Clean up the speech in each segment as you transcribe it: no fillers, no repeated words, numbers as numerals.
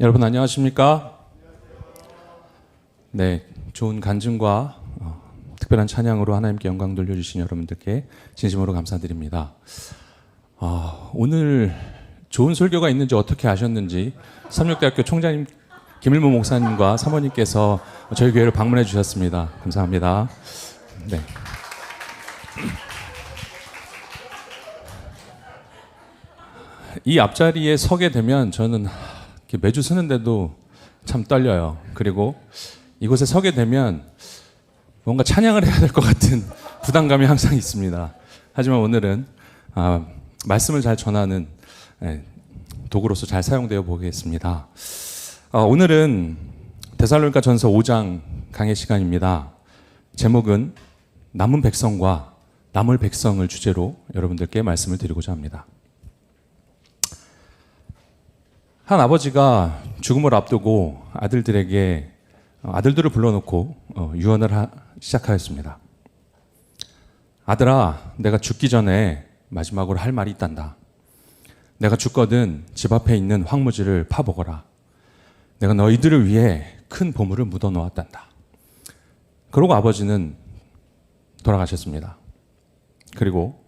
여러분 안녕하십니까? 네, 좋은 간증과 특별한 찬양으로 하나님께 영광 돌려주신 여러분들께 진심으로 감사드립니다. 오늘 좋은 설교가 있는지 어떻게 아셨는지 삼육대학교 총장님 김일모 목사님과 사모님께서 저희 교회를 방문해 주셨습니다. 감사합니다. 네. 이 앞자리에 서게 되면 저는 매주 서는데도 참 떨려요. 그리고 이곳에 서게 되면 뭔가 찬양을 해야 될 것 같은 부담감이 항상 있습니다. 하지만 오늘은 말씀을 잘 전하는 도구로서 잘 사용되어 보겠습니다. 오늘은 데살로니가 전서 5장 강의 시간입니다. 제목은 남은 백성과 남을 백성을 주제로 여러분들께 말씀을 드리고자 합니다. 한 아버지가 죽음을 앞두고 아들들을 불러놓고 유언을 시작하였습니다. 아들아, 내가 죽기 전에 마지막으로 할 말이 있단다. 내가 죽거든 집 앞에 있는 황무지를 파보거라. 내가 너희들을 위해 큰 보물을 묻어놓았단다. 그러고 아버지는 돌아가셨습니다. 그리고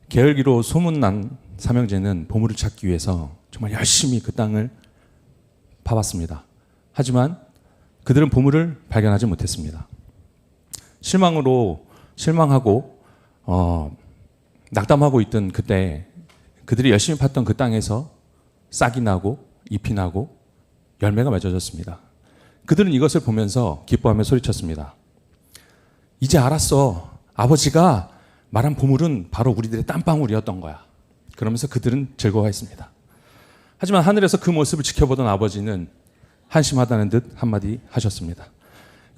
게을기로 소문난 삼형제는 보물을 찾기 위해서 정말 열심히 그 땅을 파봤습니다. 하지만 그들은 보물을 발견하지 못했습니다. 실망하고 낙담하고 있던 그때 그들이 열심히 팠던 그 땅에서 싹이 나고 잎이 나고 열매가 맺어졌습니다. 그들은 이것을 보면서 기뻐하며 소리쳤습니다. 이제 알았어. 아버지가 말한 보물은 바로 우리들의 땀방울이었던 거야. 그러면서 그들은 즐거워했습니다. 하지만 하늘에서 그 모습을 지켜보던 아버지는 한심하다는 듯 한마디 하셨습니다.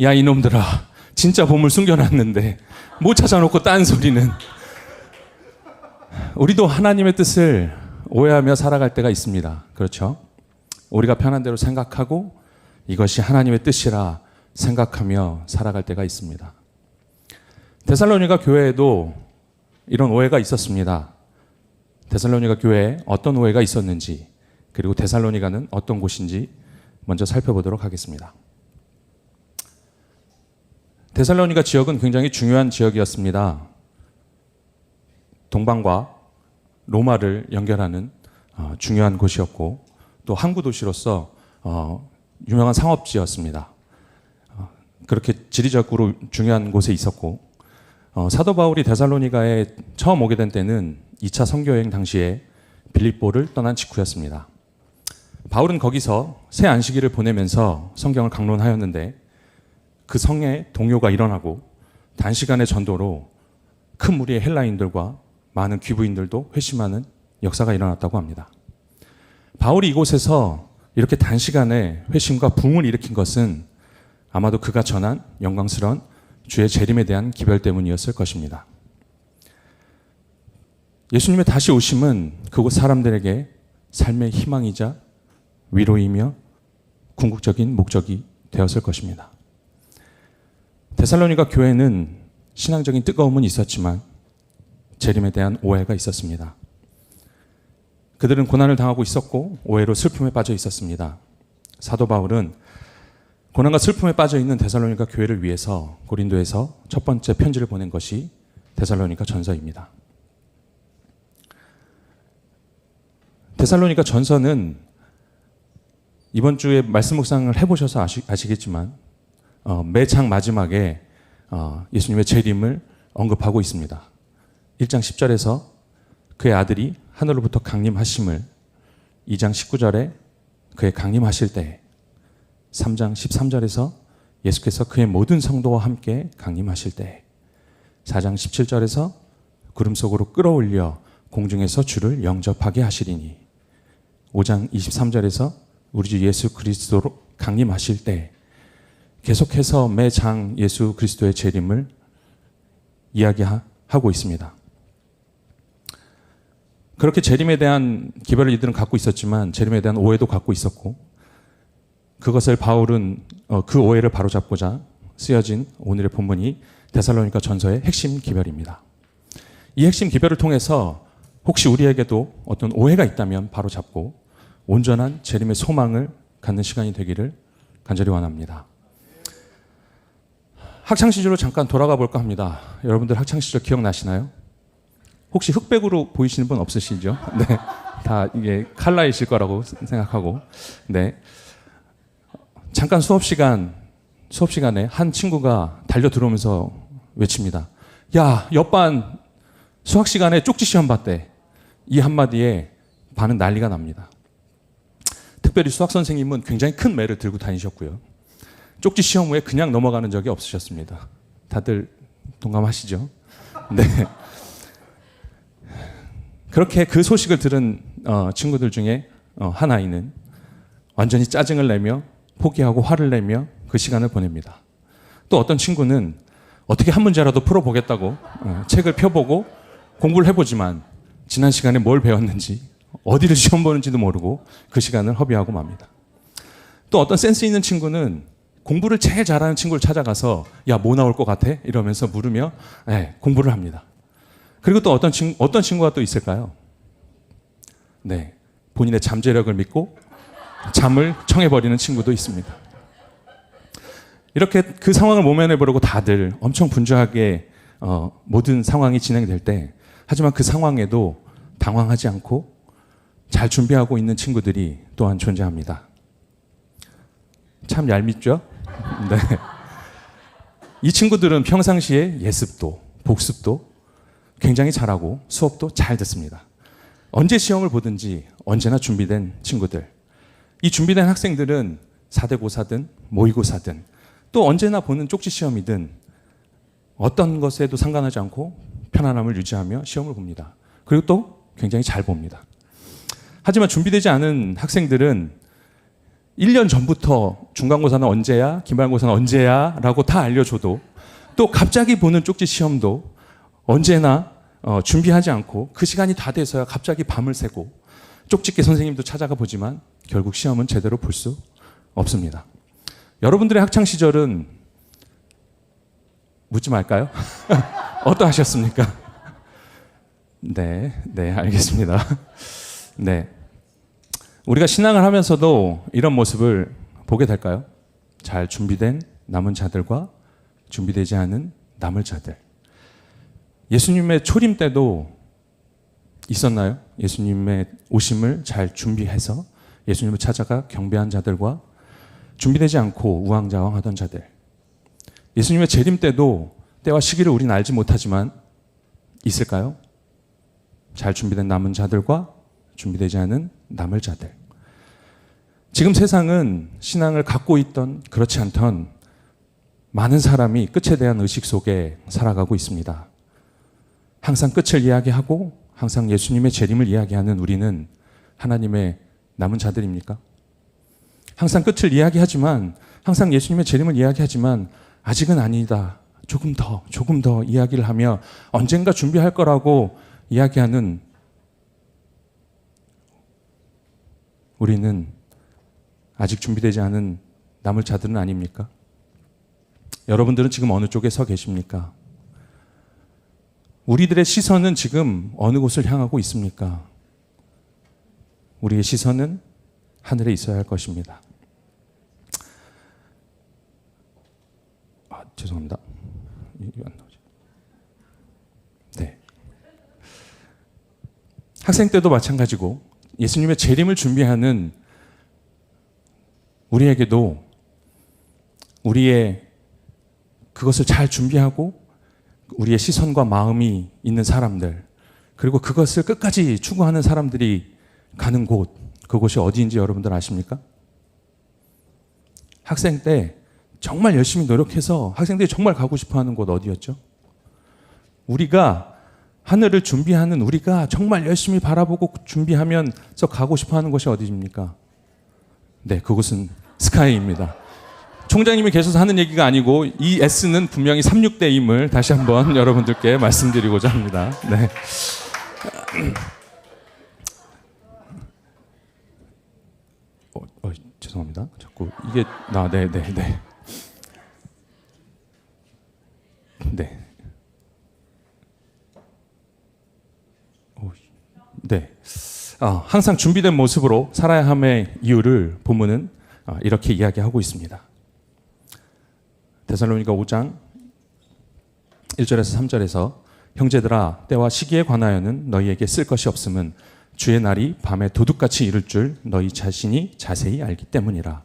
야, 이놈들아, 진짜 보물 숨겨놨는데 못 찾아놓고 딴소리는. 우리도 하나님의 뜻을 오해하며 살아갈 때가 있습니다. 그렇죠? 우리가 편한 대로 생각하고 이것이 하나님의 뜻이라 생각하며 살아갈 때가 있습니다. 데살로니가 교회에도 이런 오해가 있었습니다. 데살로니가 교회에 어떤 오해가 있었는지, 그리고 데살로니가는 어떤 곳인지 먼저 살펴보도록 하겠습니다. 데살로니가 지역은 굉장히 중요한 지역이었습니다. 동방과 로마를 연결하는 중요한 곳이었고, 또 항구 도시로서 유명한 상업지였습니다. 그렇게 지리적으로 중요한 곳에 있었고, 사도 바울이 데살로니가에 처음 오게 된 때는 2차 선교여행 당시에 빌립보를 떠난 직후였습니다. 바울은 거기서 새 안식일을 보내면서 성경을 강론하였는데 그 성에 동요가 일어나고 단시간의 전도로 큰 무리의 헬라인들과 많은 귀부인들도 회심하는 역사가 일어났다고 합니다. 바울이 이곳에서 이렇게 단시간에 회심과 부흥을 일으킨 것은 아마도 그가 전한 영광스러운 주의 재림에 대한 기별 때문이었을 것입니다. 예수님의 다시 오심은 그곳 사람들에게 삶의 희망이자 위로이며 궁극적인 목적이 되었을 것입니다. 데살로니가 교회는 신앙적인 뜨거움은 있었지만 재림에 대한 오해가 있었습니다. 그들은 고난을 당하고 있었고 오해로 슬픔에 빠져 있었습니다. 사도 바울은 고난과 슬픔에 빠져 있는 데살로니가 교회를 위해서 고린도에서 첫 번째 편지를 보낸 것이 데살로니가 전서입니다. 데살로니가 전서는 이번 주에 말씀 묵상을 해보셔서 아시겠지만 매 장 마지막에 예수님의 재림을 언급하고 있습니다. 1장 10절에서 그의 아들이 하늘로부터 강림하심을, 2장 19절에 그의 강림하실 때, 3장 13절에서 예수께서 그의 모든 성도와 함께 강림하실 때, 4장 17절에서 구름 속으로 끌어올려 공중에서 주를 영접하게 하시리니, 5장 23절에서 우리 주 예수 그리스도로 강림하실 때, 계속해서 매 장 예수 그리스도의 재림을 이야기하고 있습니다. 그렇게 재림에 대한 기별을 이들은 갖고 있었지만 재림에 대한 오해도 갖고 있었고, 그것을 바울은 그 오해를 바로잡고자 쓰여진 오늘의 본문이 데살로니가 전서의 핵심 기별입니다. 이 핵심 기별을 통해서 혹시 우리에게도 어떤 오해가 있다면 바로잡고 온전한 재림의 소망을 갖는 시간이 되기를 간절히 원합니다. 학창시절로 잠깐 돌아가 볼까 합니다. 여러분들 학창시절 기억나시나요? 혹시 흑백으로 보이시는 분 없으시죠? 네. 다 이게 칼라이실 거라고 생각하고. 네. 잠깐 수업 시간에 한 친구가 달려 들어오면서 외칩니다. 야, 옆반 수학 시간에 쪽지 시험 봤대. 이 한마디에 반은 난리가 납니다. 특별히 수학 선생님은 굉장히 큰 매를 들고 다니셨고요. 쪽지 시험 후에 그냥 넘어가는 적이 없으셨습니다. 다들 동감하시죠? 네. 그렇게 그 소식을 들은 친구들 중에 한 아이는 완전히 짜증을 내며 포기하고 화를 내며 그 시간을 보냅니다. 또 어떤 친구는 어떻게 한 문제라도 풀어보겠다고 책을 펴보고 공부를 해보지만 지난 시간에 뭘 배웠는지 어디를 시험 보는지도 모르고 그 시간을 허비하고 맙니다. 또 어떤 센스 있는 친구는 공부를 제일 잘하는 친구를 찾아가서 야, 뭐 나올 것 같아? 이러면서 물으며 공부를 합니다. 그리고 또 어떤 친구가 또 있을까요? 네, 본인의 잠재력을 믿고 잠을 청해버리는 친구도 있습니다. 이렇게 그 상황을 모면해보려고 다들 엄청 분주하게 모든 상황이 진행될 때, 하지만 그 상황에도 당황하지 않고 잘 준비하고 있는 친구들이 또한 존재합니다. 참 얄밉죠? 네. 이 친구들은 평상시에 예습도, 복습도 굉장히 잘하고 수업도 잘 듣습니다. 언제 시험을 보든지 언제나 준비된 친구들. 이 준비된 학생들은 4대고사든 모의고사든 또 언제나 보는 쪽지 시험이든 어떤 것에도 상관하지 않고 편안함을 유지하며 시험을 봅니다. 그리고 또 굉장히 잘 봅니다. 하지만 준비되지 않은 학생들은 1년 전부터 중간고사는 언제야, 기말고사는 언제야 라고 다 알려줘도 또 갑자기 보는 쪽지 시험도 언제나 준비하지 않고 그 시간이 다 돼서야 갑자기 밤을 새고 쪽집게 선생님도 찾아가 보지만 결국 시험은 제대로 볼 수 없습니다. 여러분들의 학창시절은 묻지 말까요? 어떠하셨습니까? 네, 알겠습니다. 네. 우리가 신앙을 하면서도 이런 모습을 보게 될까요? 잘 준비된 남은 자들과 준비되지 않은 남을 자들. 예수님의 초림 때도 있었나요? 예수님의 오심을 잘 준비해서 예수님을 찾아가 경배한 자들과 준비되지 않고 우왕좌왕하던 자들. 예수님의 재림 때도 때와 시기를 우리는 알지 못하지만 있을까요? 잘 준비된 남은 자들과 준비되지 않은 남을 자들. 지금 세상은 신앙을 갖고 있던 그렇지 않던 많은 사람이 끝에 대한 의식 속에 살아가고 있습니다. 항상 끝을 이야기하고 항상 예수님의 재림을 이야기하는 우리는 하나님의 남은 자들입니까? 항상 끝을 이야기하지만 항상 예수님의 재림을 이야기하지만 아직은 아니다. 조금 더 이야기를 하며 언젠가 준비할 거라고 이야기하는 우리는 아직 준비되지 않은 남을 자들은 아닙니까? 여러분들은 지금 어느 쪽에 서 계십니까? 우리들의 시선은 지금 어느 곳을 향하고 있습니까? 우리의 시선은 하늘에 있어야 할 것입니다. 죄송합니다. 이거 안 나오죠. 네. 학생 때도 마찬가지고 예수님의 재림을 준비하는 우리에게도 우리의 그것을 잘 준비하고 우리의 시선과 마음이 있는 사람들, 그리고 그것을 끝까지 추구하는 사람들이 가는 곳, 그곳이 어디인지 여러분들 아십니까? 학생 때 정말 열심히 노력해서 학생들이 정말 가고 싶어하는 곳 어디였죠? 우리가 하늘을 준비하는, 우리가 정말 열심히 바라보고 준비하면서 가고 싶어하는 곳이 어디입니까? 네, 그곳은 스카이입니다. 총장님이 계셔서 하는 얘기가 아니고 이 S는 분명히 36대임을 다시 한번 여러분들께 말씀드리고자 합니다. 네. 죄송합니다. 자꾸 이게 네. 항상 준비된 모습으로 살아야 함의 이유를 본문은 이렇게 이야기하고 있습니다. 데살로니가 5장 1절에서 3절에서 형제들아 때와 시기에 관하여는 너희에게 쓸 것이 없음은 주의 날이 밤에 도둑같이 이를 줄 너희 자신이 자세히 알기 때문이라.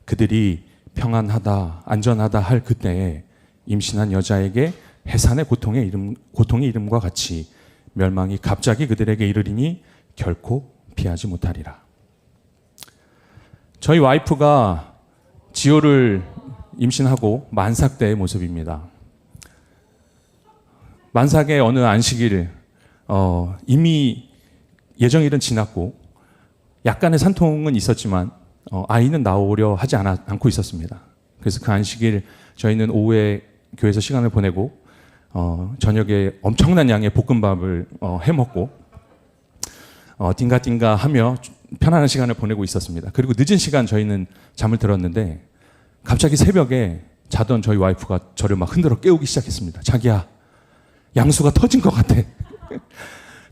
그들이 평안하다 안전하다 할 그때에 임신한 여자에게 해산의 고통이 이름과 같이 멸망이 갑자기 그들에게 이르리니 결코 피하지 못하리라. 저희 와이프가 지호를 임신하고 만삭 때의 모습입니다. 만삭의 어느 안식일 이미 예정일은 지났고 약간의 산통은 있었지만 아이는 나오려 하지 않고 있었습니다. 그래서 그 안식일 저희는 오후에 교회에서 시간을 보내고 저녁에 엄청난 양의 볶음밥을 해먹고 띵가띵가 하며 편안한 시간을 보내고 있었습니다. 그리고 늦은 시간 저희는 잠을 들었는데 갑자기 새벽에 자던 저희 와이프가 저를 막 흔들어 깨우기 시작했습니다. 자기야, 양수가 터진 것 같아.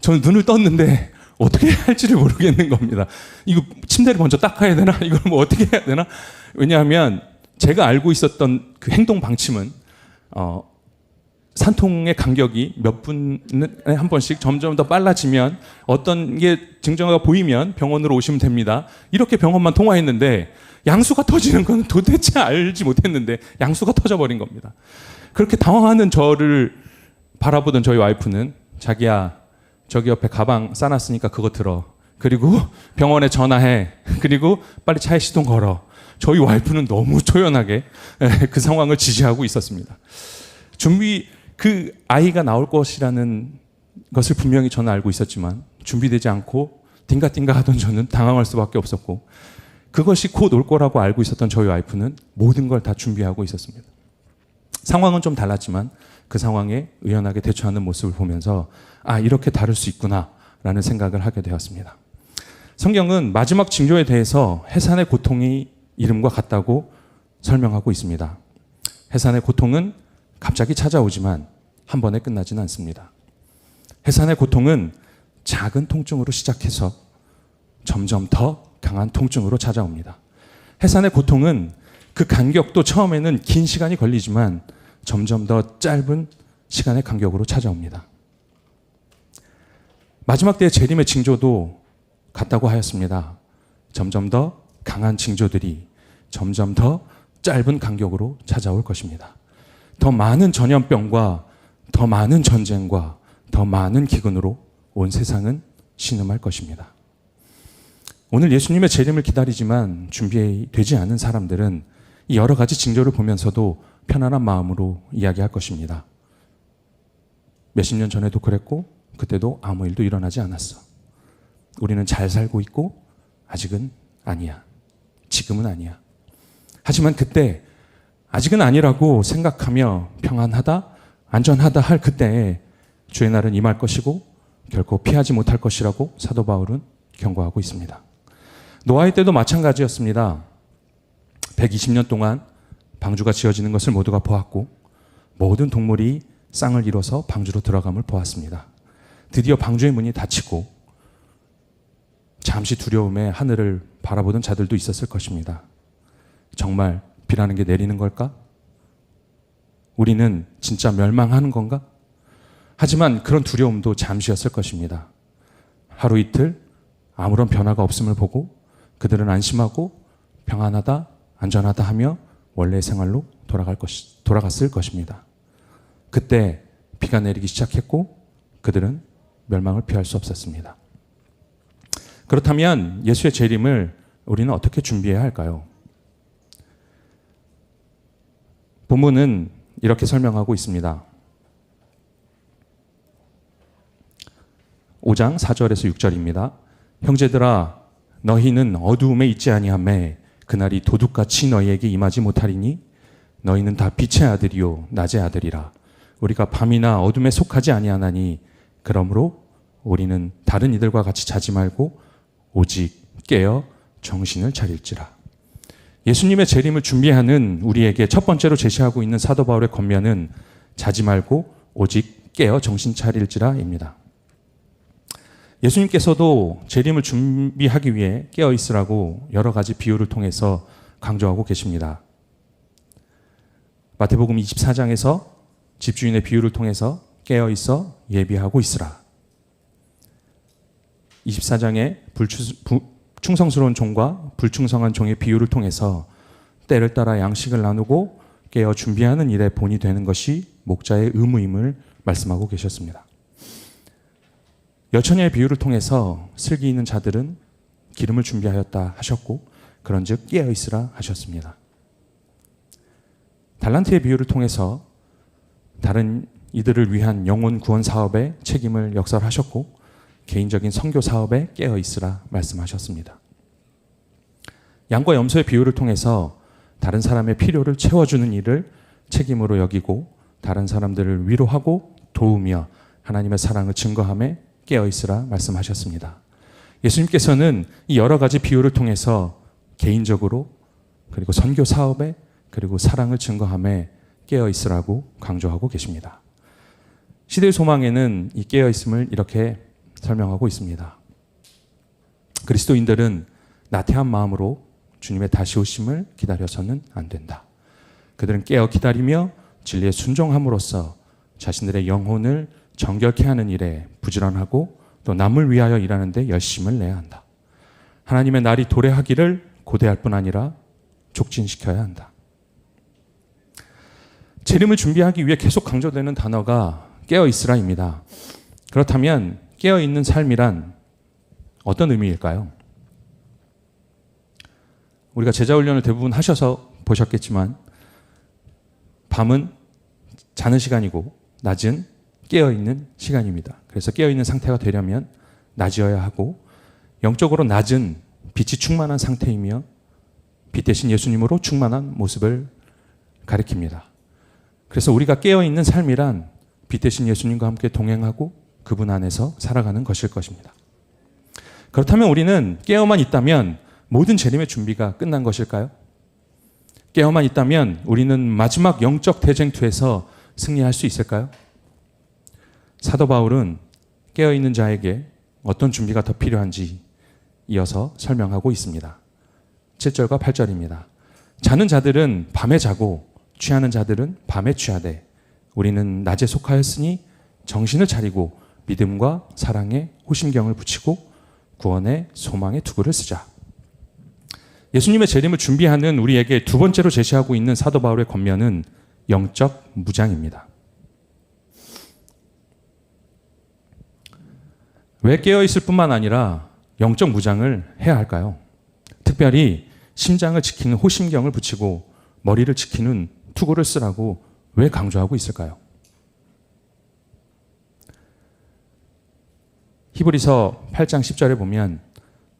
저는 눈을 떴는데 어떻게 해야 할지를 모르겠는 겁니다. 이거 침대를 먼저 닦아야 되나? 이걸 뭐 어떻게 해야 되나? 왜냐하면 제가 알고 있었던 그 행동 방침은 산통의 간격이 몇 분에 한 번씩 점점 더 빨라지면 어떤 게 증상가 보이면 병원으로 오시면 됩니다. 이렇게 병원만 통화했는데 양수가 터지는 건 도대체 알지 못했는데 양수가 터져버린 겁니다. 그렇게 당황하는 저를 바라보던 저희 와이프는 자기야 저기 옆에 가방 싸놨으니까 그거 들어. 그리고 병원에 전화해. 그리고 빨리 차에 시동 걸어. 저희 와이프는 너무 초연하게 그 상황을 지지하고 있었습니다. 그 아이가 나올 것이라는 것을 분명히 저는 알고 있었지만 준비되지 않고 띵가띵가 하던 저는 당황할 수밖에 없었고 그것이 곧 올 거라고 알고 있었던 저희 와이프는 모든 걸 다 준비하고 있었습니다. 상황은 좀 달랐지만 그 상황에 의연하게 대처하는 모습을 보면서 이렇게 다를 수 있구나 라는 생각을 하게 되었습니다. 성경은 마지막 징조에 대해서 해산의 고통이 이름과 같다고 설명하고 있습니다. 해산의 고통은 갑자기 찾아오지만 한 번에 끝나지는 않습니다. 해산의 고통은 작은 통증으로 시작해서 점점 더 강한 통증으로 찾아옵니다. 해산의 고통은 그 간격도 처음에는 긴 시간이 걸리지만 점점 더 짧은 시간의 간격으로 찾아옵니다. 마지막 때의 재림의 징조도 같다고 하였습니다. 점점 더 강한 징조들이 점점 더 짧은 간격으로 찾아올 것입니다. 더 많은 전염병과 더 많은 전쟁과 더 많은 기근으로 온 세상은 신음할 것입니다. 오늘 예수님의 재림을 기다리지만 준비되지 않은 사람들은 이 여러 가지 징조를 보면서도 편안한 마음으로 이야기할 것입니다. 몇십 년 전에도 그랬고 그때도 아무 일도 일어나지 않았어. 우리는 잘 살고 있고 아직은 아니야. 지금은 아니야. 하지만 그때 아직은 아니라고 생각하며 평안하다, 안전하다 할 그때에 주의 날은 임할 것이고 결코 피하지 못할 것이라고 사도 바울은 경고하고 있습니다. 노아의 때도 마찬가지였습니다. 120년 동안 방주가 지어지는 것을 모두가 보았고 모든 동물이 쌍을 이뤄서 방주로 들어감을 보았습니다. 드디어 방주의 문이 닫히고 잠시 두려움에 하늘을 바라보던 자들도 있었을 것입니다. 정말 비라는 게 내리는 걸까? 우리는 진짜 멸망하는 건가? 하지만 그런 두려움도 잠시였을 것입니다. 하루 이틀 아무런 변화가 없음을 보고 그들은 안심하고 평안하다, 안전하다 하며 원래의 생활로 돌아갔을 것입니다. 그때 비가 내리기 시작했고 그들은 멸망을 피할 수 없었습니다. 그렇다면 예수의 재림을 우리는 어떻게 준비해야 할까요? 본문은 이렇게 설명하고 있습니다. 5장 4절에서 6절입니다. 형제들아 너희는 어두움에 있지 아니하매 그날이 도둑같이 너희에게 임하지 못하리니 너희는 다 빛의 아들이요 낮의 아들이라. 우리가 밤이나 어둠에 속하지 아니하나니 그러므로 우리는 다른 이들과 같이 자지 말고 오직 깨어 정신을 차릴지라. 예수님의 재림을 준비하는 우리에게 첫 번째로 제시하고 있는 사도 바울의 권면은 자지 말고 오직 깨어 정신 차릴지라입니다. 예수님께서도 재림을 준비하기 위해 깨어 있으라고 여러 가지 비유를 통해서 강조하고 계십니다. 마태복음 24장에서 집주인의 비유를 통해서 깨어 있어 예비하고 있으라. 24장에 충성스러운 종과 불충성한 종의 비유를 통해서 때를 따라 양식을 나누고 깨어 준비하는 일에 본이 되는 것이 목자의 의무임을 말씀하고 계셨습니다. 여처녀의 비유를 통해서 슬기 있는 자들은 기름을 준비하였다 하셨고 그런즉 깨어 있으라 하셨습니다. 달란트의 비유를 통해서 다른 이들을 위한 영혼 구원 사업에 책임을 역설하셨고 개인적인 선교 사업에 깨어 있으라 말씀하셨습니다. 양과 염소의 비유를 통해서 다른 사람의 필요를 채워주는 일을 책임으로 여기고 다른 사람들을 위로하고 도우며 하나님의 사랑을 증거하며 깨어 있으라 말씀하셨습니다. 예수님께서는 이 여러 가지 비유를 통해서 개인적으로 그리고 선교 사업에 그리고 사랑을 증거하며 깨어 있으라고 강조하고 계십니다. 시대의 소망에는 이 깨어 있음을 이렇게 설명하고 있습니다. 그리스도인들은 나태한 마음으로 주님의 다시 오심을 기다려서는 안 된다. 그들은 깨어 기다리며 진리에 순종함으로써 자신들의 영혼을 정결케 하는 일에 부지런하고 또 남을 위하여 일하는 데 열심을 내야 한다. 하나님의 날이 도래하기를 고대할 뿐 아니라 촉진시켜야 한다. 재림을 준비하기 위해 계속 강조되는 단어가 깨어 있으라입니다. 그렇다면 깨어 있는 삶이란 어떤 의미일까요? 우리가 제자 훈련을 대부분 하셔서 보셨겠지만 밤은 자는 시간이고 낮은 깨어있는 시간입니다. 그래서 깨어있는 상태가 되려면 낮이어야 하고 영적으로 낮은 빛이 충만한 상태이며 빛 대신 예수님으로 충만한 모습을 가리킵니다. 그래서 우리가 깨어있는 삶이란 빛 대신 예수님과 함께 동행하고 그분 안에서 살아가는 것일 것입니다. 그렇다면 우리는 깨어만 있다면 모든 재림의 준비가 끝난 것일까요? 깨어만 있다면 우리는 마지막 영적 대쟁투에서 승리할 수 있을까요? 사도 바울은 깨어있는 자에게 어떤 준비가 더 필요한지 이어서 설명하고 있습니다. 7절과 8절입니다. 자는 자들은 밤에 자고 취하는 자들은 밤에 취하되 우리는 낮에 속하였으니 정신을 차리고 믿음과 사랑에 호심경을 붙이고 구원의 소망의 투구를 쓰자. 예수님의 재림을 준비하는 우리에게 두 번째로 제시하고 있는 사도 바울의 권면은 영적 무장입니다. 왜 깨어있을 뿐만 아니라 영적 무장을 해야 할까요? 특별히 심장을 지키는 호심경을 붙이고 머리를 지키는 투구를 쓰라고 왜 강조하고 있을까요? 히브리서 8장 10절에 보면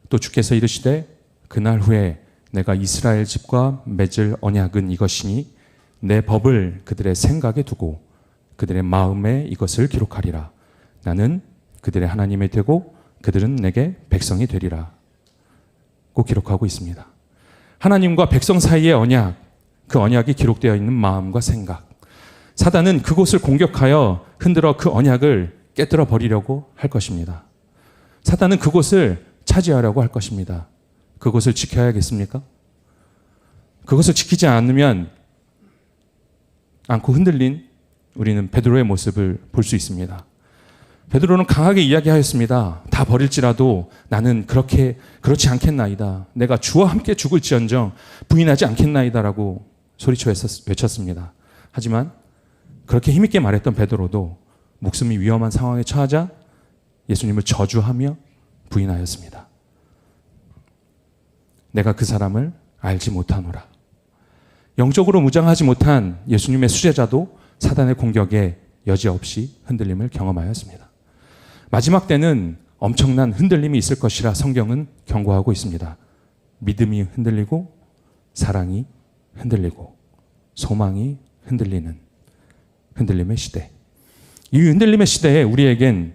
또 주께서 이르시되 그날 후에 내가 이스라엘 집과 맺을 언약은 이것이니 내 법을 그들의 생각에 두고 그들의 마음에 이것을 기록하리라. 나는 그들의 하나님이 되고 그들은 내게 백성이 되리라. 꼭 기록하고 있습니다. 하나님과 백성 사이의 언약, 그 언약이 기록되어 있는 마음과 생각. 사단은 그곳을 공격하여 흔들어 그 언약을 깨뜨려 버리려고 할 것입니다. 사단은 그곳을 차지하려고 할 것입니다. 그것을 지켜야겠습니까? 그것을 지키지 않으면 않고 흔들린 우리는 베드로의 모습을 볼 수 있습니다. 베드로는 강하게 이야기하였습니다. 다 버릴지라도 나는 그렇지 않겠나이다. 내가 주와 함께 죽을지언정 부인하지 않겠나이다라고 소리쳐 외쳤습니다. 하지만 그렇게 힘있게 말했던 베드로도 목숨이 위험한 상황에 처하자 예수님을 저주하며 부인하였습니다. 내가 그 사람을 알지 못하노라. 영적으로 무장하지 못한 예수님의 수제자도 사단의 공격에 여지없이 흔들림을 경험하였습니다. 마지막 때는 엄청난 흔들림이 있을 것이라 성경은 경고하고 있습니다. 믿음이 흔들리고 사랑이 흔들리고 소망이 흔들리는 흔들림의 시대. 이 흔들림의 시대에 우리에겐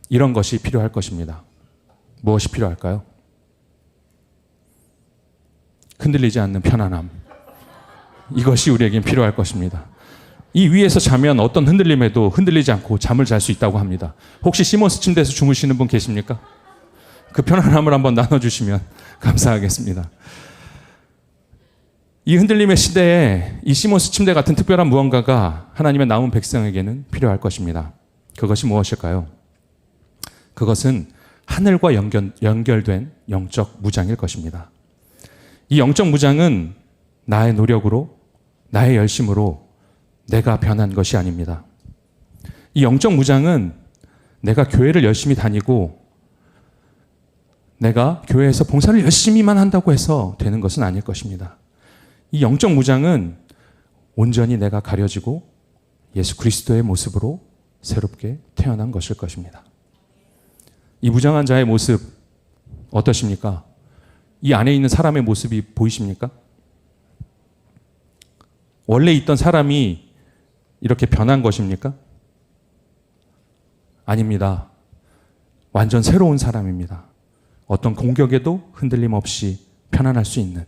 이런 것이 필요할 것입니다. 무엇이 필요할까요? 흔들리지 않는 편안함. 이것이 우리에겐 필요할 것입니다. 이 위에서 자면 어떤 흔들림에도 흔들리지 않고 잠을 잘 수 있다고 합니다. 혹시 시몬스 침대에서 주무시는 분 계십니까? 그 편안함을 한번 나눠주시면 감사하겠습니다. 이 흔들림의 시대에 이 시몬스 침대 같은 특별한 무언가가 하나님의 남은 백성에게는 필요할 것입니다. 그것이 무엇일까요? 그것은 하늘과 연결된 영적 무장일 것입니다. 이 영적 무장은 나의 노력으로, 나의 열심으로 내가 변한 것이 아닙니다. 이 영적 무장은 내가 교회를 열심히 다니고 내가 교회에서 봉사를 열심히만 한다고 해서 되는 것은 아닐 것입니다. 이 영적 무장은 온전히 내가 가려지고 예수 그리스도의 모습으로 새롭게 태어난 것일 것입니다. 이 무장한 자의 모습 어떠십니까? 이 안에 있는 사람의 모습이 보이십니까? 원래 있던 사람이 이렇게 변한 것입니까? 아닙니다. 완전 새로운 사람입니다. 어떤 공격에도 흔들림 없이 편안할 수 있는,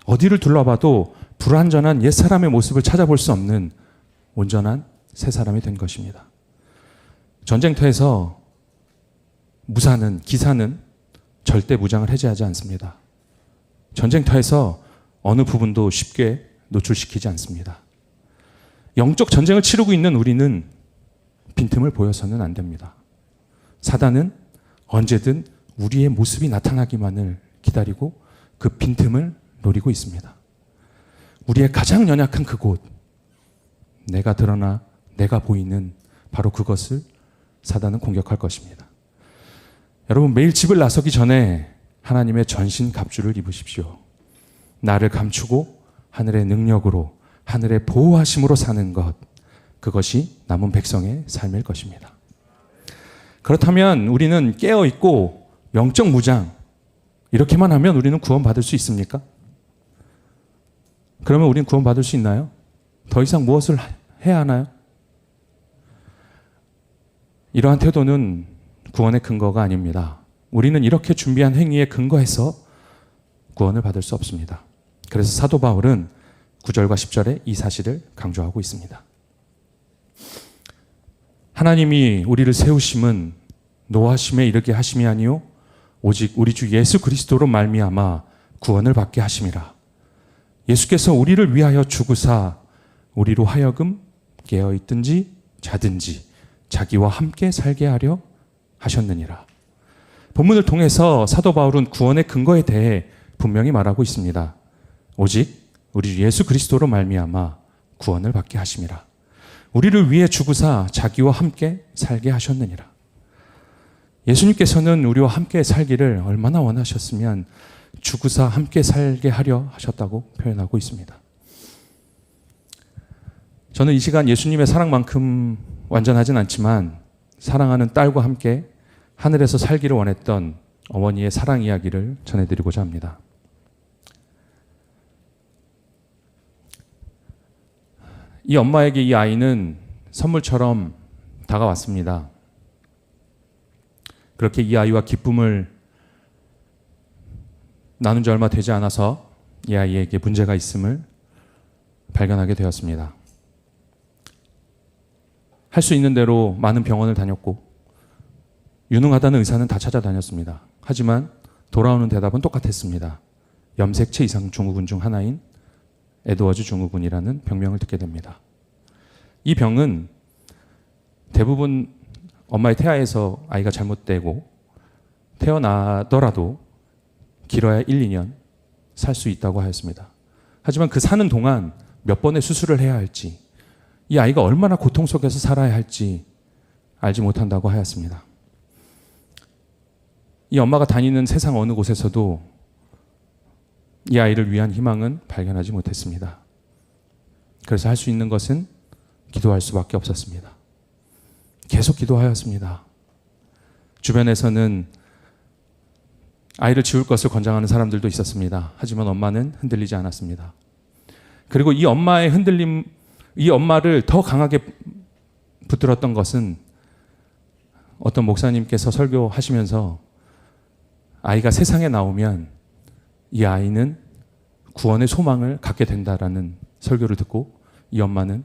어디를 둘러봐도 불완전한 옛사람의 모습을 찾아볼 수 없는 온전한 새 사람이 된 것입니다. 전쟁터에서 기사는 절대 무장을 해제하지 않습니다. 전쟁터에서 어느 부분도 쉽게 노출시키지 않습니다. 영적 전쟁을 치르고 있는 우리는 빈틈을 보여서는 안 됩니다. 사단은 언제든 우리의 모습이 나타나기만을 기다리고 그 빈틈을 노리고 있습니다. 우리의 가장 연약한 그곳, 내가 드러나 내가 보이는 바로 그것을 사단은 공격할 것입니다. 여러분, 매일 집을 나서기 전에 하나님의 전신 갑주를 입으십시오. 나를 감추고 하늘의 능력으로, 하늘의 보호하심으로 사는 것, 그것이 남은 백성의 삶일 것입니다. 그렇다면 우리는 깨어있고 영적 무장, 이렇게만 하면 우리는 구원받을 수 있습니까? 그러면 우리는 구원받을 수 있나요? 더 이상 무엇을 해야 하나요? 이러한 태도는 구원의 근거가 아닙니다. 우리는 이렇게 준비한 행위에 근거해서 구원을 받을 수 없습니다. 그래서 사도 바울은 9절과 10절에 이 사실을 강조하고 있습니다. 하나님이 우리를 세우심은 노하심에 이르게 하심이 아니요 오직 우리 주 예수 그리스도로 말미암아 구원을 받게 하심이라. 예수께서 우리를 위하여 죽으사 우리로 하여금 깨어있든지 자든지 자기와 함께 살게 하려 하셨느니라. 본문을 통해서 사도 바울은 구원의 근거에 대해 분명히 말하고 있습니다. 오직 우리 주 예수 그리스도로 말미암아 구원을 받게 하심이라. 우리를 위해 죽으사 자기와 함께 살게 하셨느니라. 예수님께서는 우리와 함께 살기를 얼마나 원하셨으면 죽으사 함께 살게 하려 하셨다고 표현하고 있습니다. 저는 이 시간 예수님의 사랑만큼 완전하진 않지만 사랑하는 딸과 함께 하늘에서 살기를 원했던 어머니의 사랑 이야기를 전해드리고자 합니다. 이 엄마에게 이 아이는 선물처럼 다가왔습니다. 그렇게 이 아이와 기쁨을 나눈 지 얼마 되지 않아서 이 아이에게 문제가 있음을 발견하게 되었습니다. 할 수 있는 대로 많은 병원을 다녔고 유능하다는 의사는 다 찾아다녔습니다. 하지만 돌아오는 대답은 똑같았습니다. 염색체 이상 증후군 중 하나인 에드워즈 증후군이라는 병명을 듣게 됩니다. 이 병은 대부분 엄마의 태아에서 아이가 잘못되고 태어나더라도 길어야 1, 2년 살 수 있다고 하였습니다. 하지만 그 사는 동안 몇 번의 수술을 해야 할지, 이 아이가 얼마나 고통 속에서 살아야 할지 알지 못한다고 하였습니다. 이 엄마가 다니는 세상 어느 곳에서도 이 아이를 위한 희망은 발견하지 못했습니다. 그래서 할 수 있는 것은 기도할 수밖에 없었습니다. 계속 기도하였습니다. 주변에서는 아이를 지울 것을 권장하는 사람들도 있었습니다. 하지만 엄마는 흔들리지 않았습니다. 그리고 이 엄마의 흔들림, 이 엄마를 더 강하게 붙들었던 것은 어떤 목사님께서 설교하시면서 아이가 세상에 나오면 이 아이는 구원의 소망을 갖게 된다라는 설교를 듣고 이 엄마는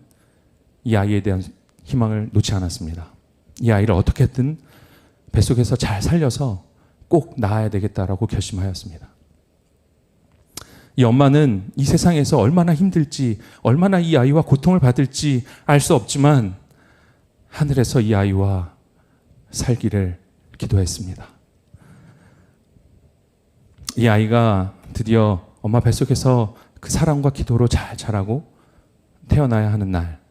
이 아이에 대한 희망을 놓지 않았습니다. 이 아이를 어떻게든 뱃속에서 잘 살려서 꼭 낳아야 되겠다라고 결심하였습니다. 이 엄마는 이 세상에서 얼마나 힘들지, 얼마나 이 아이와 고통을 받을지 알 수 없지만 하늘에서 이 아이와 살기를 기도했습니다. 이 아이가 드디어 엄마 뱃속에서 그 사랑과 기도로 잘 자라고 태어나야 하는 날,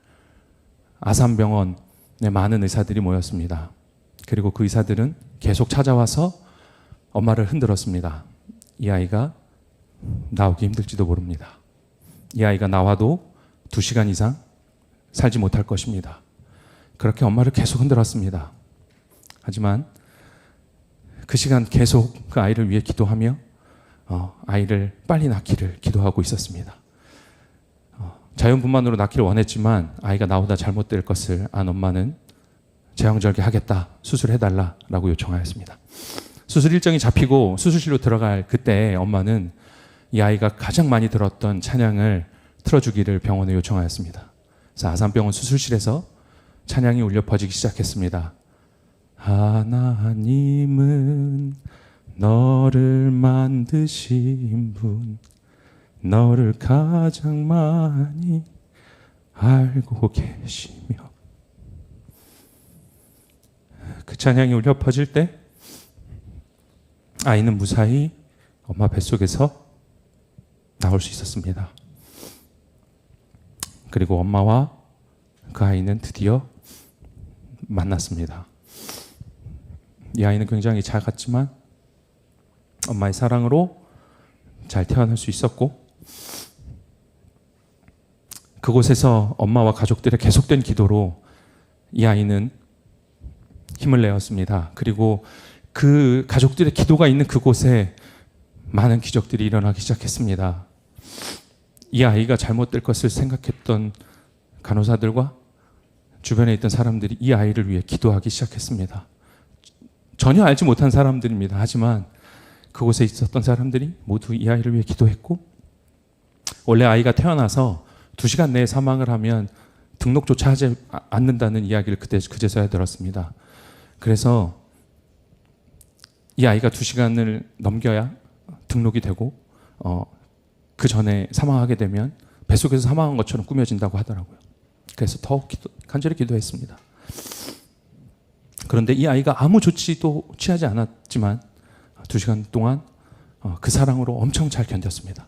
아산병원에 많은 의사들이 모였습니다. 그리고 그 의사들은 계속 찾아와서 엄마를 흔들었습니다. 이 아이가 나오기 힘들지도 모릅니다. 이 아이가 나와도 2시간 이상 살지 못할 것입니다. 그렇게 엄마를 계속 흔들었습니다. 하지만 그 시간 계속 그 아이를 위해 기도하며 아이를 빨리 낳기를 기도하고 있었습니다. 자연분만으로 낳기를 원했지만 아이가 나오다 잘못될 것을 안 엄마는 제왕절개하겠다, 수술해달라라고 요청하였습니다. 수술 일정이 잡히고 수술실로 들어갈 그때 엄마는 이 아이가 가장 많이 들었던 찬양을 틀어주기를 병원에 요청하였습니다. 그래서 아산병원 수술실에서 찬양이 울려 퍼지기 시작했습니다. 하나님은 너를 만드신 분, 너를 가장 많이 알고 계시며. 그 찬양이 울려 퍼질 때 아이는 무사히 엄마 뱃속에서 나올 수 있었습니다. 그리고 엄마와 그 아이는 드디어 만났습니다. 이 아이는 굉장히 작았지만 엄마의 사랑으로 잘 태어날 수 있었고, 그곳에서 엄마와 가족들의 계속된 기도로 이 아이는 힘을 내었습니다. 그리고 그 가족들의 기도가 있는 그곳에 많은 기적들이 일어나기 시작했습니다. 이 아이가 잘못될 것을 생각했던 간호사들과 주변에 있던 사람들이 이 아이를 위해 기도하기 시작했습니다. 전혀 알지 못한 사람들입니다. 하지만 그곳에 있었던 사람들이 모두 이 아이를 위해 기도했고, 원래 아이가 태어나서 2시간 내에 사망을 하면 등록조차 하지 않는다는 이야기를 그제서야 들었습니다. 그래서 이 아이가 2시간을 넘겨야 등록이 되고 그 전에 사망하게 되면 뱃속에서 사망한 것처럼 꾸며진다고 하더라고요. 그래서 더욱 간절히 기도했습니다. 그런데 이 아이가 아무 조치도 취하지 않았지만 2시간 동안 그 사랑으로 엄청 잘 견뎠습니다.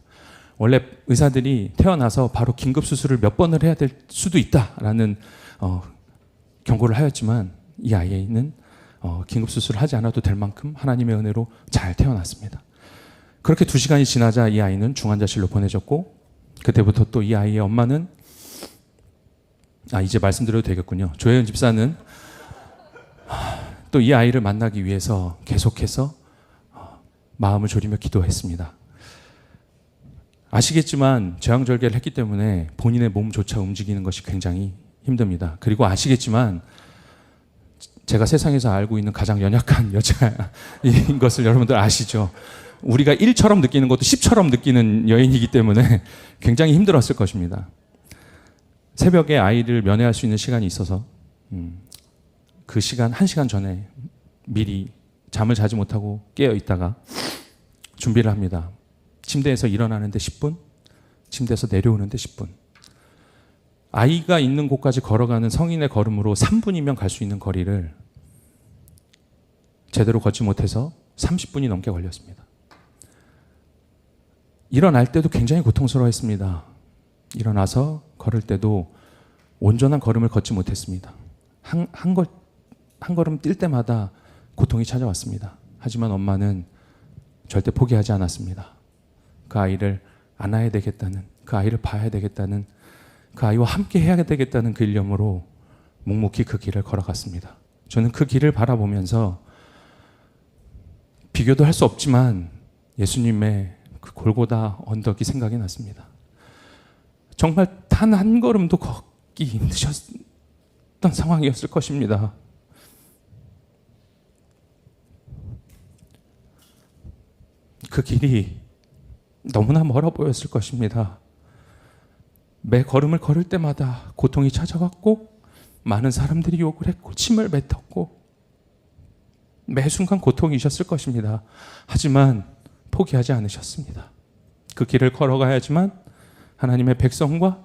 원래 의사들이 태어나서 바로 긴급 수술을 몇 번을 해야 될 수도 있다라는 경고를 하였지만 이 아이는 긴급 수술을 하지 않아도 될 만큼 하나님의 은혜로 잘 태어났습니다. 그렇게 2시간이 지나자 이 아이는 중환자실로 보내졌고, 그때부터 또 이 아이의 엄마는 이제 말씀드려도 되겠군요. 조혜연 집사는 또 이 아이를 만나기 위해서 계속해서 마음을 졸이며 기도했습니다. 아시겠지만 제왕절개를 했기 때문에 본인의 몸조차 움직이는 것이 굉장히 힘듭니다. 그리고 아시겠지만 제가 세상에서 알고 있는 가장 연약한 여자인 것을 여러분들 아시죠? 우리가 1처럼 느끼는 것도 10처럼 느끼는 여인이기 때문에 굉장히 힘들었을 것입니다. 새벽에 아이를 면회할 수 있는 시간이 있어서 그 시간 1시간 전에 미리 잠을 자지 못하고 깨어 있다가 준비를 합니다. 침대에서 일어나는데 10분, 침대에서 내려오는데 10분. 아이가 있는 곳까지 걸어가는 성인의 걸음으로 3분이면 갈 수 있는 거리를 제대로 걷지 못해서 30분이 넘게 걸렸습니다. 일어날 때도 굉장히 고통스러워했습니다. 일어나서 걸을 때도 온전한 걸음을 걷지 못했습니다. 한 걸음 뛸 때마다 고통이 찾아왔습니다. 하지만 엄마는 절대 포기하지 않았습니다. 그 아이를 안아야 되겠다는, 그 아이를 봐야 되겠다는, 그 아이와 함께 해야 되겠다는 그 일념으로 묵묵히 그 길을 걸어갔습니다. 저는 그 길을 바라보면서 비교도 할 수 없지만 예수님의 그 골고다 언덕이 생각이 났습니다. 정말 단 한 걸음도 걷기 힘드셨던 상황이었을 것입니다. 그 길이 너무나 멀어 보였을 것입니다. 매 걸음을 걸을 때마다 고통이 찾아왔고 많은 사람들이 욕을 했고 침을 뱉었고 매 순간 고통이셨을 것입니다. 하지만 포기하지 않으셨습니다. 그 길을 걸어가야지만 하나님의 백성과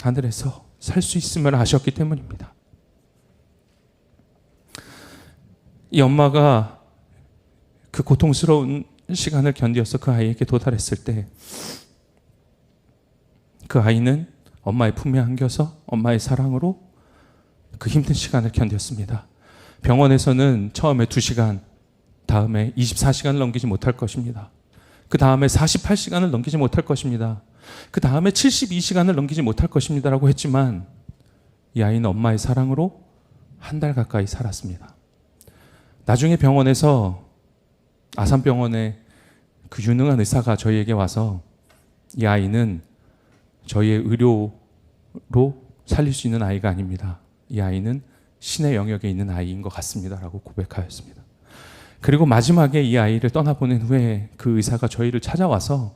하늘에서 살 수 있음을 아셨기 때문입니다. 이 엄마가 그 고통스러운 시간을 견디어서 그 아이에게 도달했을 때 그 아이는 엄마의 품에 안겨서 엄마의 사랑으로 그 힘든 시간을 견뎠습니다. 병원에서는 처음에 2시간, 다음에 24시간을 넘기지 못할 것입니다. 그 다음에 48시간을 넘기지 못할 것입니다. 그 다음에 72시간을 넘기지 못할 것입니다 라고 했지만 이 아이는 엄마의 사랑으로 1달 가까이 살았습니다. 나중에 병원에서 아산병원의 그 유능한 의사가 저희에게 와서 이 아이는 저희의 의료로 살릴 수 있는 아이가 아닙니다. 이 아이는 신의 영역에 있는 아이인 것 같습니다 라고 고백하였습니다. 그리고 마지막에 이 아이를 떠나보낸 후에 그 의사가 저희를 찾아와서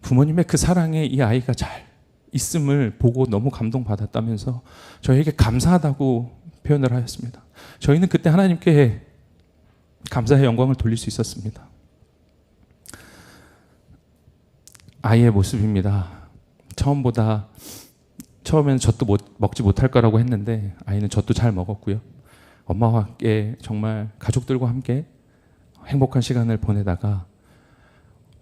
부모님의 그 사랑에 이 아이가 잘 있음을 보고 너무 감동받았다면서 저희에게 감사하다고 표현을 하였습니다. 저희는 그때 하나님께 감사의 영광을 돌릴 수 있었습니다. 아이의 모습입니다. 처음에는 젖도 먹지 못할 거라고 했는데 아이는 젖도 잘 먹었고요. 엄마와 함께 정말 가족들과 함께 행복한 시간을 보내다가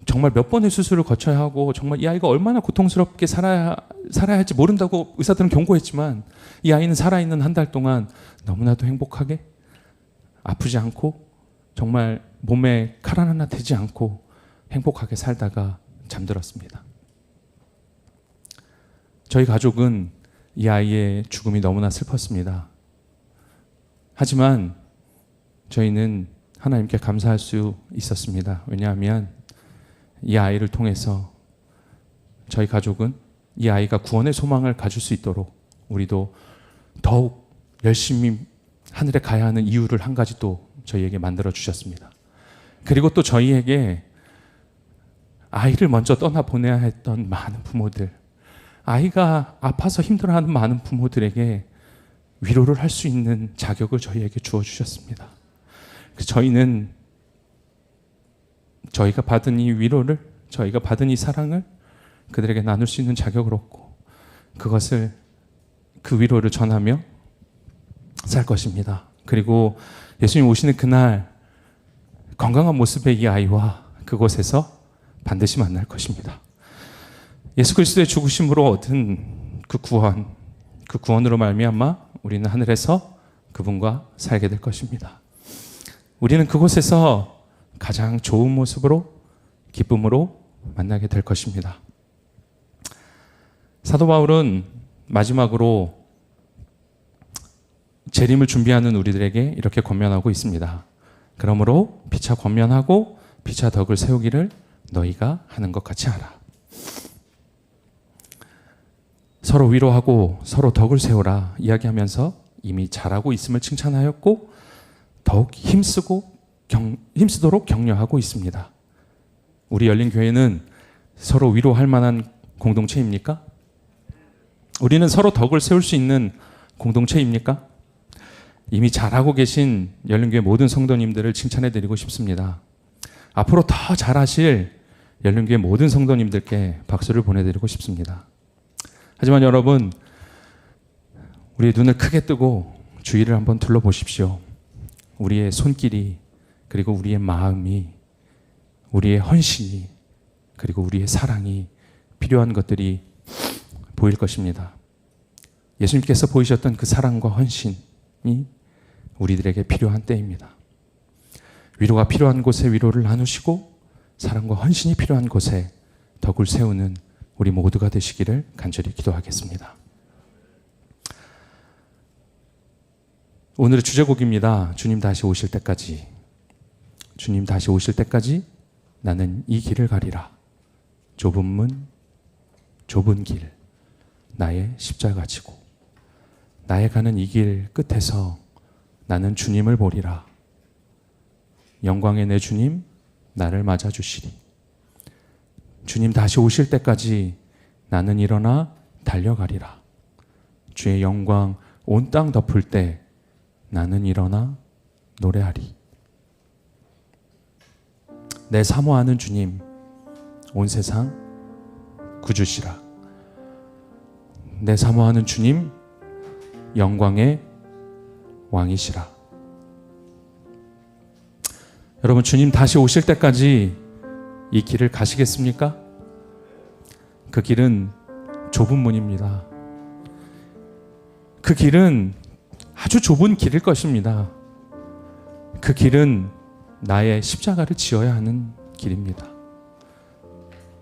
정말 몇 번의 수술을 거쳐야 하고 정말 이 아이가 얼마나 고통스럽게 살아야 할지 모른다고 의사들은 경고했지만 이 아이는 살아있는 1달 동안 너무나도 행복하게 아프지 않고 정말 몸에 칼 하나 대지 않고 행복하게 살다가 잠들었습니다. 저희 가족은 이 아이의 죽음이 너무나 슬펐습니다. 하지만 저희는 하나님께 감사할 수 있었습니다. 왜냐하면 이 아이를 통해서 저희 가족은 이 아이가 구원의 소망을 가질 수 있도록 우리도 더욱 열심히 하늘에 가야 하는 이유를 한 가지 또 저희에게 만들어 주셨습니다. 그리고 또 저희에게 아이를 먼저 떠나보내야 했던 많은 부모들, 아이가 아파서 힘들어하는 많은 부모들에게 위로를 할 수 있는 자격을 저희에게 주어주셨습니다. 저희는 저희가 받은 이 위로를, 저희가 받은 이 사랑을 그들에게 나눌 수 있는 자격을 얻고 그것을, 그 위로를 전하며 살 것입니다. 그리고 예수님 오시는 그날 건강한 모습의 이 아이와 그곳에서 반드시 만날 것입니다. 예수 그리스도의 죽으심으로 얻은 그 구원, 그 구원으로 말미암아 우리는 하늘에서 그분과 살게 될 것입니다. 우리는 그곳에서 가장 좋은 모습으로, 기쁨으로 만나게 될 것입니다. 사도 바울은 마지막으로 재림을 준비하는 우리들에게 이렇게 권면하고 있습니다. 그러므로 피차 권면하고 피차 덕을 세우기를 너희가 하는 것 같이 하라. 서로 위로하고 서로 덕을 세우라 이야기하면서 이미 잘하고 있음을 칭찬하였고 더욱 힘쓰도록 격려하고 있습니다. 우리 열린교회는 서로 위로할 만한 공동체입니까? 우리는 서로 덕을 세울 수 있는 공동체입니까? 이미 잘하고 계신 열린교회 모든 성도님들을 칭찬해드리고 싶습니다. 앞으로 더 잘하실 열린교회 모든 성도님들께 박수를 보내드리고 싶습니다. 하지만 여러분, 우리의 눈을 크게 뜨고 주위를 한번 둘러보십시오. 우리의 손길이, 그리고 우리의 마음이, 우리의 헌신이, 그리고 우리의 사랑이 필요한 것들이 보일 것입니다. 예수님께서 보이셨던 그 사랑과 헌신이 우리들에게 필요한 때입니다. 위로가 필요한 곳에 위로를 나누시고 사랑과 헌신이 필요한 곳에 덕을 세우는 우리 모두가 되시기를 간절히 기도하겠습니다. 오늘의 주제곡입니다. 주님 다시 오실 때까지. 주님 다시 오실 때까지 나는 이 길을 가리라. 좁은 문, 좁은 길, 나의 십자가 지고 나의 가는 이 길 끝에서 나는 주님을 보리라. 영광의 내 주님 나를 맞아주시리. 주님 다시 오실 때까지 나는 일어나 달려가리라. 주의 영광 온 땅 덮을 때 나는 일어나 노래하리. 내 사모하는 주님, 온 세상 구주시라. 내 사모하는 주님, 영광의 왕이시라. 여러분, 주님 다시 오실 때까지 이 길을 가시겠습니까? 그 길은 좁은 문입니다. 그 길은 아주 좁은 길일 것입니다. 그 길은 나의 십자가를 지어야 하는 길입니다.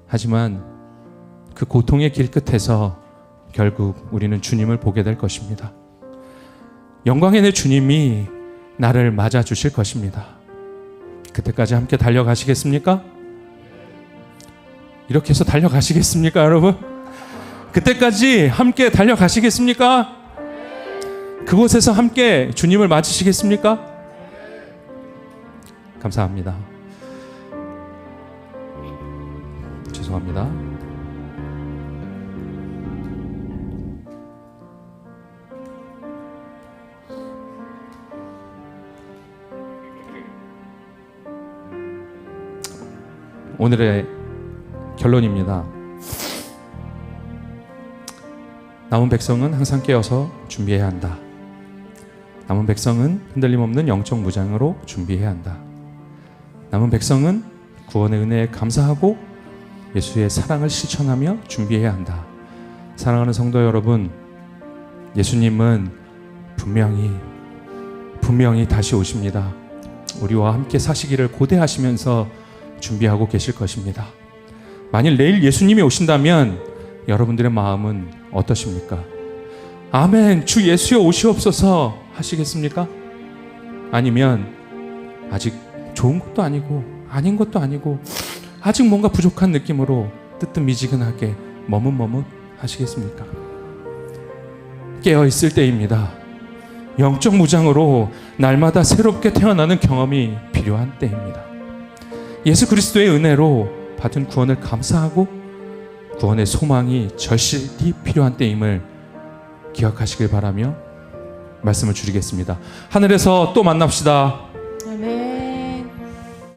하지만 그 고통의 길 끝에서 결국 우리는 주님을 보게 될 것입니다. 영광의 내 주님이 나를 맞아 주실 것입니다. 그때까지 함께 달려가시겠습니까? 이렇게 해서 달려가시겠습니까, 여러분? 그때까지 함께 달려가시겠습니까? 그곳에서 함께 주님을 맞으시겠습니까? 감사합니다. 죄송합니다. 오늘의 결론입니다. 남은 백성은 항상 깨어서 준비해야 한다. 남은 백성은 흔들림 없는 영적 무장으로 준비해야 한다. 남은 백성은 구원의 은혜에 감사하고 예수의 사랑을 실천하며 준비해야 한다. 사랑하는 성도 여러분, 예수님은 분명히 다시 오십니다. 우리와 함께 사시기를 고대하시면서 준비하고 계실 것입니다. 만일 내일 예수님이 오신다면 여러분들의 마음은 어떠십니까? 아멘, 주 예수여 오시옵소서 하시겠습니까? 아니면 아직 좋은 것도 아니고 아닌 것도 아니고 아직 뭔가 부족한 느낌으로 뜨뜻미지근하게 머뭇머뭇 하시겠습니까? 깨어있을 때입니다. 영적 무장으로 날마다 새롭게 태어나는 경험이 필요한 때입니다. 예수 그리스도의 은혜로 받은 구원을 감사하고 구원의 소망이 절실히 필요한 때임을 기억하시길 바라며 말씀을 줄이겠습니다. 하늘에서 또 만납시다.